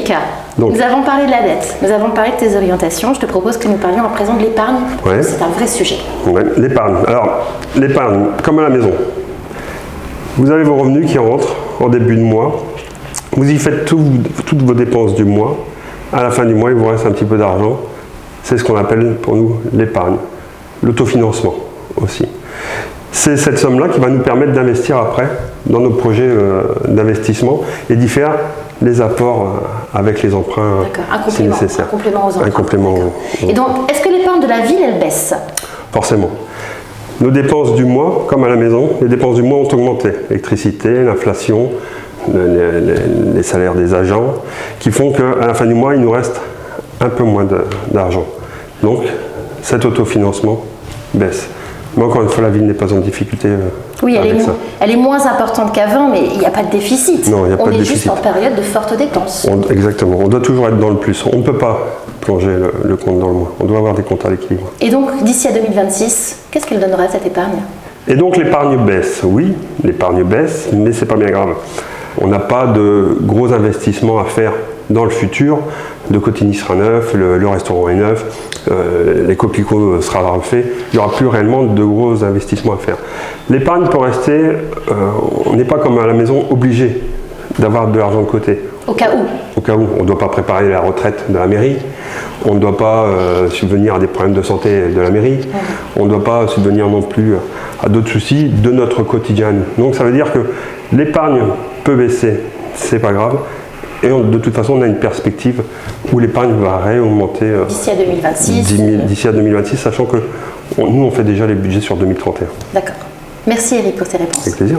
Eric, nous avons parlé de la dette, nous avons parlé de tes orientations. Je te propose que nous parlions à présent de l'épargne. Ouais. C'est un vrai sujet. Ouais, l'épargne. Alors, l'épargne, comme à la maison. Vous avez vos revenus qui rentrent en début de mois. Vous y faites toutes vos dépenses du mois. À la fin du mois, il vous reste un petit peu d'argent. C'est ce qu'on appelle pour nous l'épargne. L'autofinancement aussi. C'est cette somme-là qui va nous permettre d'investir après dans nos projets d'investissement et d'y faire les apports avec les emprunts si nécessaire. Un complément aux emprunts. Un complément. Et donc, est-ce que l'épargne de la ville, elle baisse? Forcément. Nos dépenses du mois, comme à la maison, les dépenses du mois ont augmenté. L'électricité, l'inflation, les salaires des agents, qui font qu'à la fin du mois, il nous reste un peu moins d'argent. Donc, cet autofinancement baisse. Mais encore une fois, la ville n'est pas en difficulté oui, avec ça. Elle est moins importante qu'avant, mais il n'y a pas de déficit. Non, il n'y a pas de déficit. On est juste en période de forte dépense. Exactement. On doit toujours être dans le plus. On ne peut pas plonger le compte dans le moins. On doit avoir des comptes à l'équilibre. Et donc, d'ici à 2026, qu'est-ce qu'elle donnera cette épargne? Et donc, l'épargne baisse. Oui, l'épargne baisse, mais ce n'est pas bien grave. On n'a pas de gros investissements à faire dans le futur. Le Cotigny sera neuf, le restaurant est neuf, les Copico sera refait. Il n'y aura plus réellement de gros investissements à faire. L'épargne peut rester, on n'est pas comme à la maison obligé d'avoir de l'argent de côté. Au cas où. Au cas où. On ne doit pas préparer la retraite de la mairie. On ne doit pas subvenir à des problèmes de santé de la mairie. On ne doit pas subvenir non plus à d'autres soucis de notre quotidien. Donc ça veut dire que l'épargne peut baisser, c'est pas grave. Et de toute façon, on a une perspective où l'épargne va réaugmenter d'ici à 2026. D'ici à 2026, sachant que nous, on fait déjà les budgets sur 2031. D'accord. Merci Eric pour tes réponses. Avec plaisir.